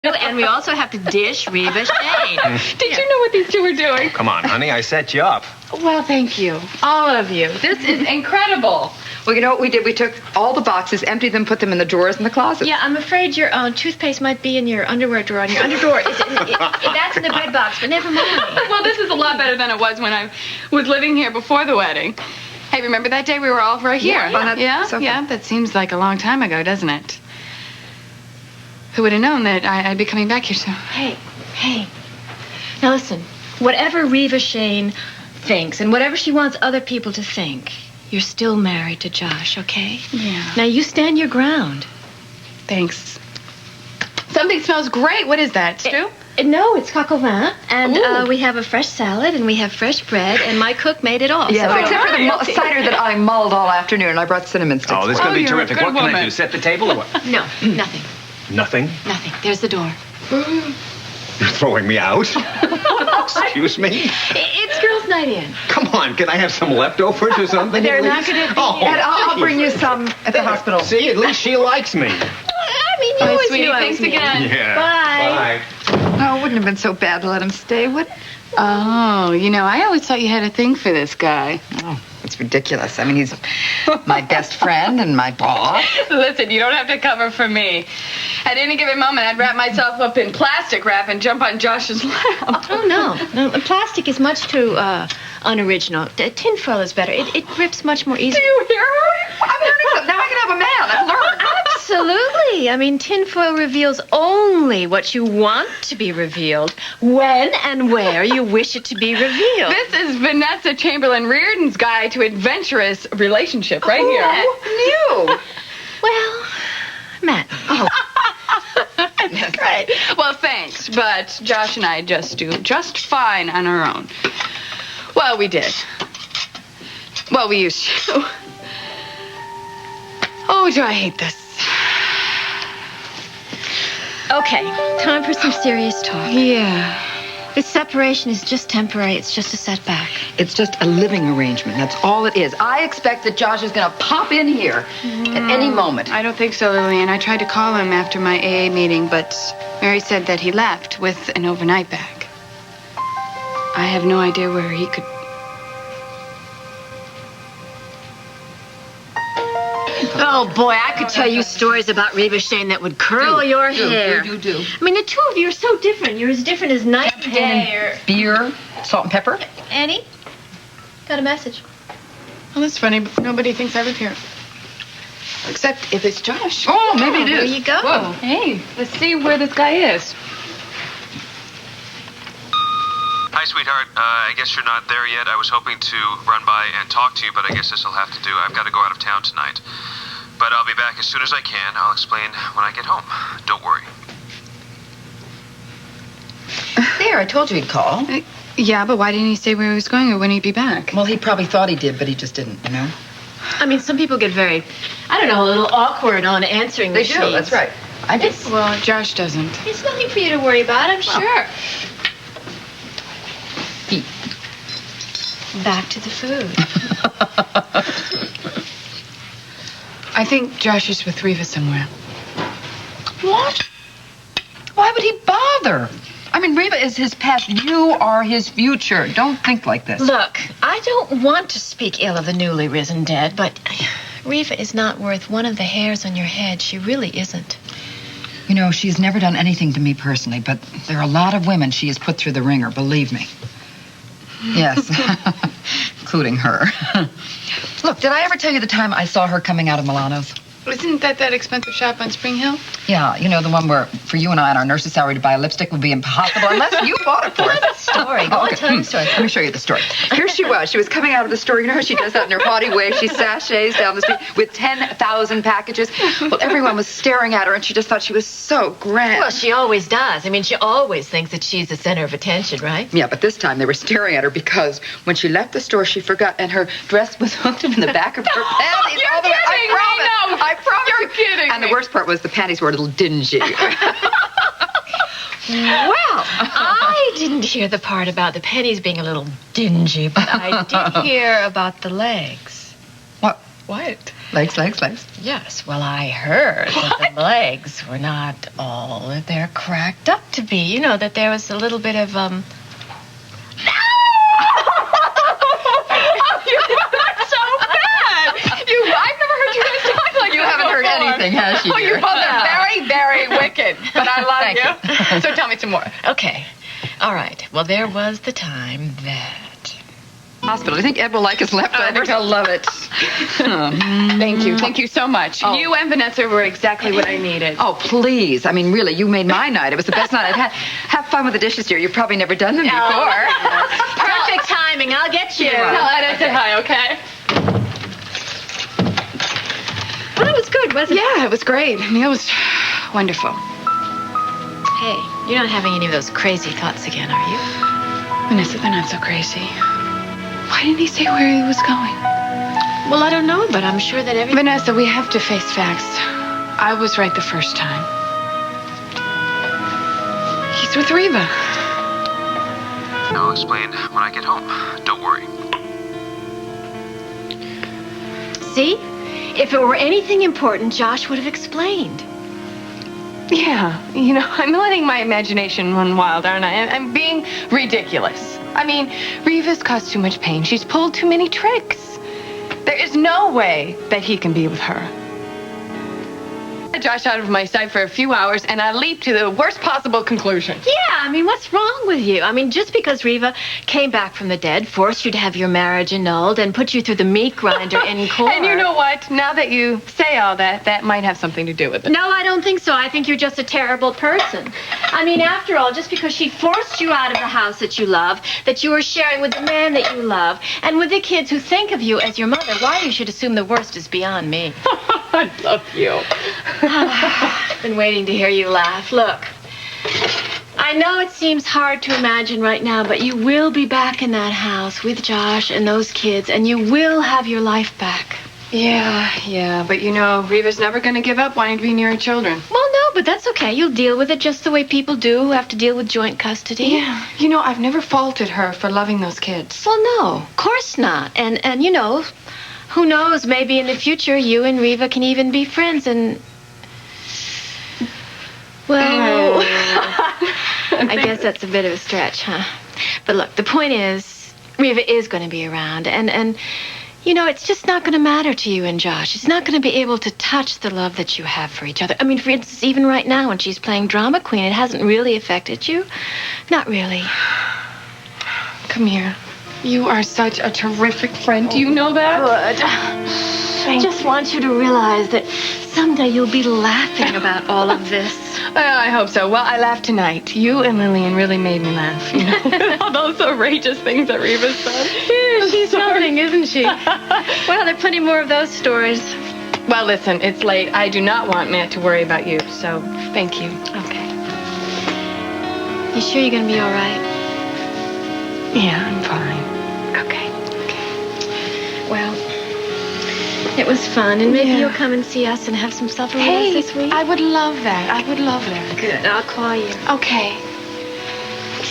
And we also have to dish Reva Shane. Did you know what these two were doing? Come on, honey, I set you up. Well, thank you. All of you. This is incredible. Well, you know what we did? We took all the boxes, emptied them, put them in the drawers in the closet. Yeah, I'm afraid your toothpaste might be in your underwear drawer, and your underdrawer that's in the bread box, but never mind. Well, this is a lot better than it was when I was living here before the wedding. Hey, remember that day we were all right here? Yeah, that seems like a long time ago, doesn't it? Who would have known that I'd be coming back here so... Hey. Now listen, whatever Reva Shane thinks and whatever she wants other people to think, you're still married to Josh, okay? Yeah. Now you stand your ground. Thanks. Something smells great. What is that, stew? No, it's coq au vin, and we have a fresh salad, and we have fresh bread, and my cook made it all. Yeah, so except for the cider that I mulled all afternoon, and I brought cinnamon sticks. Oh, this is going to be you're a terrific. good What can I woman. do? Set the table or what? No, nothing. Nothing? Nothing. There's the door. You're throwing me out? Excuse me? It's girls' night in. Come on, can I have some leftovers or something? They're not please? going to be. Oh, And I'll bring you some at the hospital. See, at least she likes me. I mean, you Bye, always sweetie. knew I was Thanks mean. again. Yeah. Bye. Oh, it wouldn't have been so bad to let him stay, would it? Oh, you know, I always thought you had a thing for this guy. Oh, it's ridiculous. I mean, he's my best friend and my boss. Listen, you don't have to cover for me. At any given moment, I'd wrap myself up in plastic wrap and jump on Josh's lap. Oh, no. Plastic is much too unoriginal. Tinfoil is better. It rips much more easily. Do you hear her? I'm learning something. Now I can have a man. I've learned. Absolutely. I mean, tinfoil reveals only what you want to be revealed, when and where you wish it to be revealed. This is Vanessa Chamberlain Reardon's guide to adventurous relationship right here. New. Well, Matt. Oh. That's great. Well, thanks, but Josh and I just do just fine on our own. Well, we did. Well, we used to. Oh, do I hate this. Okay, time for some serious talk. Yeah. This separation is just temporary. It's just a setback. It's just a living arrangement. That's all it is. I expect that Josh is going to pop in here at any moment. I don't think so, Lilian. I tried to call him after my AA meeting, but Mary said that he left with an overnight bag. I have no idea where he could... Oh, boy, I could tell you stories about Reva Shane that would curl your hair. Do. I mean, the two of you are so different. You're as different as night and day. Beer, salt and pepper. Annie, got a message. Well, that's funny, but nobody thinks I live here. Except if it's Josh. Oh, maybe it There is. you go. Whoa. Hey, let's see where this guy is. Hi, sweetheart. I guess you're not there yet. I was hoping to run by and talk to you, but I guess this will have to do. I've got to go out of town tonight. But I'll be back as soon as I can. I'll explain when I get home. Don't worry. There, I told you he'd call. Yeah, but why didn't he say where he was going or when he'd be back? Well, he probably thought he did, but he just didn't, you know? I mean, some people get very, I don't know, a little awkward on answering They machines. do, that's right. I did. Well, Josh doesn't. It's nothing for you to worry about, I'm sure. Eat. Back to the food. I think Josh is with Reva somewhere. What? Why would he bother? I mean, Reva is his past. You are his future. Don't think like this. Look, I don't want to speak ill of the newly risen dead, but Reva is not worth one of the hairs on your head. She really isn't. You know, she's never done anything to me personally, but there are a lot of women she has put through the ringer, believe me. Yes, including her. Look, did I ever tell you the time I saw her coming out of Milano's? Isn't that expensive shop on Spring Hill? Yeah, you know, the one where for you and I on our nurse's salary to buy a lipstick would be impossible unless you bought it for us. Story. Go on, tell the story. Let me show you the story. Here she was. She was coming out of the store. You know how she does that in her haughty way? She sachets down the street with 10,000 packages. Well, everyone was staring at her, and she just thought she was so grand. Well, she always does. I mean, she always thinks that she's the center of attention, right? Yeah, but this time they were staring at her because when she left the store, she forgot, and her dress was hooked in the back of her panties. You're all the way. kidding me, no. I promise. You're kidding And me. the worst part was the panties were a little dingy. Well, I didn't hear the part about the pennies being a little dingy, but I did hear about the legs. What? What? Legs. Yes, well, I heard that the legs were not all that they're cracked up to be. You know, that there was a little bit of, Oh, you are so bad. I've never heard you guys talk like You this haven't heard before. anything, has she, Oh, you dear? both are very, very wicked. But I love Thank you. So tell me some more. Okay. All right. Well, there was the time that... Hospital. I think Ed will like his leftovers. I think he'll love it. Thank you. Thank you so much. Oh. You and Vanessa were exactly what I needed. Oh, please. I mean, really, you made my night. It was the best night I've had. Have fun with the dishes, dear. You've probably never done them before. Perfect timing. I'll get you. Tell Ed I said hi, okay? Well, it was good, wasn't it? Yeah, it was great. Neil was wonderful. Hey, you're not having any of those crazy thoughts again, are you? Vanessa, they're not so crazy. Why didn't he say where he was going? Well, I don't know, but I'm sure that every... Vanessa, we have to face facts. I was right the first time. He's with Reva. I'll explain when I get home. Don't worry. See? If it were anything important, Josh would have explained. Yeah, you know, I'm letting my imagination run wild, aren't I? I'm being ridiculous. I mean, Reva's caused too much pain. She's pulled too many tricks. There is no way that he can be with her. I got Josh out of my sight for a few hours, and I leaped to the worst possible conclusion. Yeah, I mean, what's wrong with you? I mean, just because Reva came back from the dead, forced you to have your marriage annulled, and put you through the meat grinder in court. And you know what? Now that you say all that, that might have something to do with it. No, I don't think so. I think you're just a terrible person. I mean, after all, just because she forced you out of the house that you love, that you were sharing with the man that you love, and with the kids who think of you as your mother, why you should assume the worst is beyond me. I love you. I've been waiting to hear you laugh. Look, I know it seems hard to imagine right now, but you will be back in that house with Josh and those kids, and you will have your life back. Yeah, but you know, Reva's never going to give up wanting to be near her children. Well, no, but that's okay. You'll deal with it just the way people do who have to deal with joint custody. Yeah, you know, I've never faulted her for loving those kids. Well, no, of course not. And you know, who knows, maybe in the future you and Reva can even be friends and... Well, I guess that's a bit of a stretch, huh? But look, the point is, Reva is going to be around, and you know, it's just not going to matter to you and Josh. It's not going to be able to touch the love that you have for each other. I mean, for instance, even right now when she's playing drama queen, it hasn't really affected you. Not really. Come here. You are such a terrific friend. Do you know that? Good. I just want you to realize that someday you'll be laughing about all of this. I hope so. Well, I laughed tonight. You and Lilian really made me laugh. You know, all those outrageous things that Reva said. She's nothing, isn't she? Well, there are plenty more of those stories. Well, listen, it's late. I do not want Matt to worry about you, so thank you. Okay. You sure you're going to be all right? Yeah, I'm fine. Okay. Well, it was fun, and maybe you'll come and see us and have some supper with us this week. I would love that. I would love that. Good. I'll call you. Okay.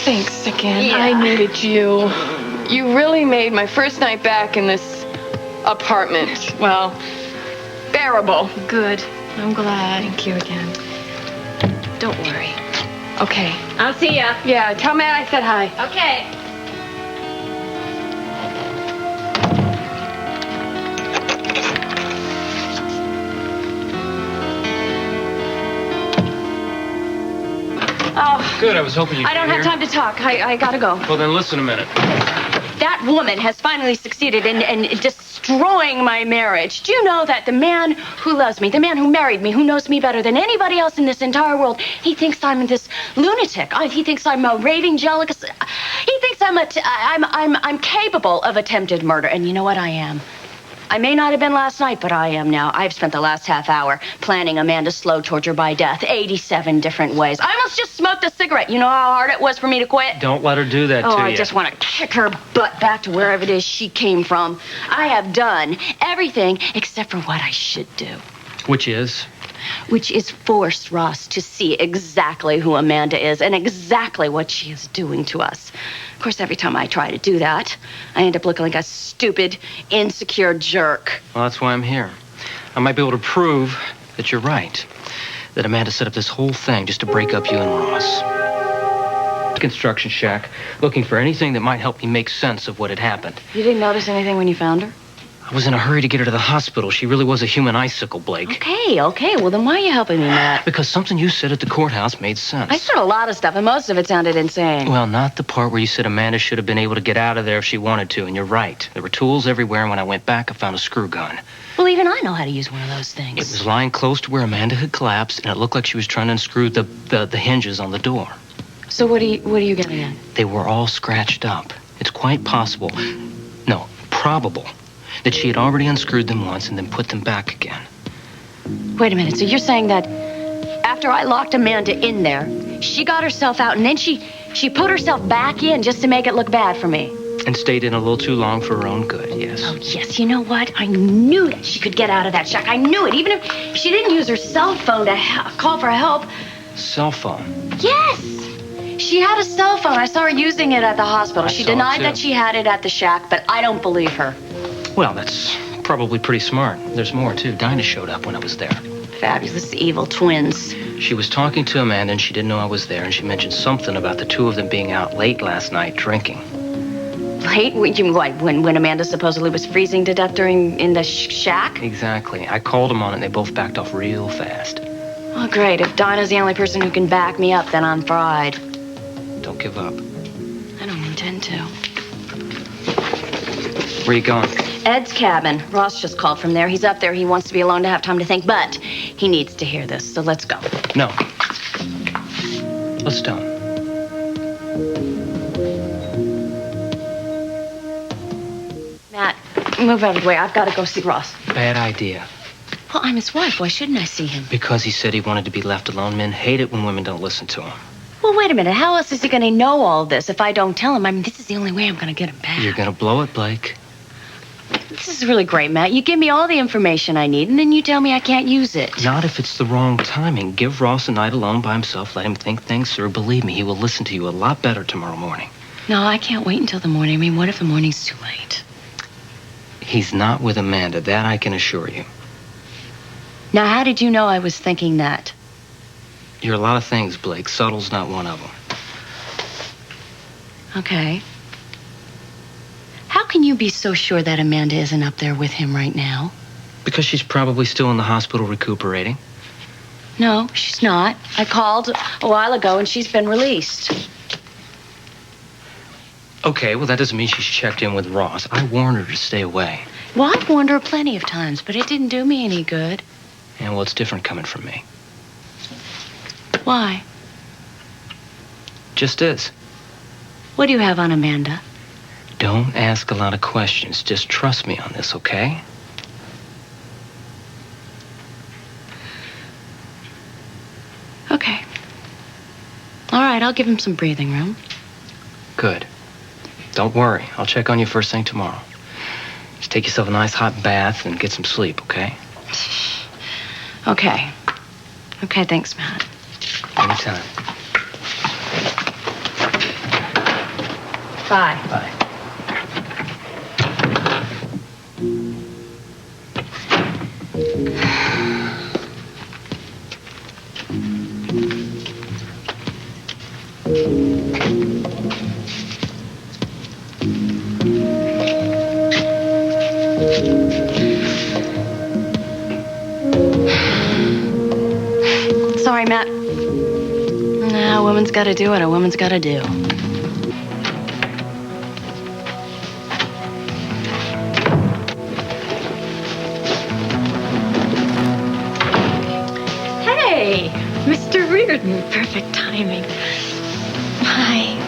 Thanks again. Yeah. I needed you. You really made my first night back in this apartment, well, bearable. Good. I'm glad. Thank you again. Don't worry. Okay. I'll see ya. Yeah, tell Matt I said hi. Okay. Oh, Good, I was hoping you'd I don't be have here. time to talk. I gotta go. Well, then listen a minute. That woman has finally succeeded in destroying my marriage. Do you know that the man who loves me, the man who married me, who knows me better than anybody else in this entire world, he thinks I'm this lunatic. He thinks I'm a raving jealous. He thinks I'm capable of attempted murder. And you know what I am? I may not have been last night, but I am now. I've spent the last half hour planning Amanda's slow torture by death, 87 different ways. I almost just smoked a cigarette. You know how hard it was for me to quit? Don't let her do that to you. I just want to kick her butt back to wherever it is she came from. I have done everything except for what I should do. Which is? Which is force Ross to see exactly who Amanda is and exactly what she is doing to us. Of course, every time I try to do that, I end up looking like a stupid, insecure jerk. Well, that's why I'm here. I might be able to prove that you're right. That Amanda set up this whole thing just to break up you and Ross. Construction shack, looking for anything that might help me make sense of what had happened. You didn't notice anything when you found her? I was in a hurry to get her to the hospital. She really was a human icicle, Blake. Okay. Well, then why are you helping me, Matt? Because something you said at the courthouse made sense. I said a lot of stuff, and most of it sounded insane. Well, not the part where you said Amanda should have been able to get out of there if she wanted to, and you're right. There were tools everywhere, and when I went back, I found a screw gun. Well, even I know how to use one of those things. It was lying close to where Amanda had collapsed, and it looked like she was trying to unscrew the hinges on the door. So what are you getting at? They were all scratched up. It's quite possible, no, probable, that she had already unscrewed them once and then put them back again. Wait a minute. So you're saying that after I locked Amanda in there, she got herself out and then she put herself back in just to make it look bad for me? And stayed in a little too long for her own good, yes. Oh, yes. You know what? I knew that she could get out of that shack. I knew it. Even if she didn't use her cell phone to call for help. Cell phone? Yes. She had a cell phone. I saw her using it at the hospital. She denied too. that she had it at the shack, but I don't believe her. Well, that's probably pretty smart. There's more, too. Dinah showed up when I was there. Fabulous evil twins. She was talking to Amanda, and she didn't know I was there, and she mentioned something about the two of them being out late last night drinking. Late? When Amanda supposedly was freezing to death in the shack? Exactly. I called them on it, and they both backed off real fast. Oh, great. If Dinah's the only person who can back me up, then I'm fried. Don't give up. I don't intend to. Where are you going? Ed's cabin. Ross just called from there. He's up there. He wants to be alone to have time to think, but he needs to hear this, so let's go. No. Let's don't. Matt, move out of the way. I've got to go see Ross. Bad idea. Well, I'm his wife. Why shouldn't I see him? Because he said he wanted to be left alone. Men hate it when women don't listen to him. Well, wait a minute. How else is he going to know all this if I don't tell him? I mean, this is the only way I'm going to get him back. You're going to blow it, Blake. This is really great, Matt. You give me all the information I need, and then you tell me I can't use it. Not if it's the wrong timing. Give Ross a night alone by himself. Let him think things through. Believe me, he will listen to you a lot better tomorrow morning. No, I can't wait until the morning. I mean, what if the morning's too late? He's not with Amanda. That I can assure you. Now, how did you know I was thinking that? You're a lot of things, Blake. Subtle's not one of them. Okay. How can you be so sure that Amanda isn't up there with him right now? Because she's probably still in the hospital recuperating. No, she's not. I called a while ago and she's been released. Okay, well, that doesn't mean she's checked in with Ross. I warned her to stay away. Well, I've warned her plenty of times, but it didn't do me any good. And well, it's different coming from me. Why? Just is. What do you have on Amanda? Don't ask a lot of questions. Just trust me on this, okay? Okay. All right, I'll give him some breathing room. Good. Don't worry. I'll check on you first thing tomorrow. Just take yourself a nice hot bath and get some sleep, okay? Okay. Okay, thanks, Matt. Anytime. Bye. Bye. Sorry, Matt. Nah, a woman's got to do what a woman's got to do. Hey, Mr. Reardon. Perfect timing. Hi.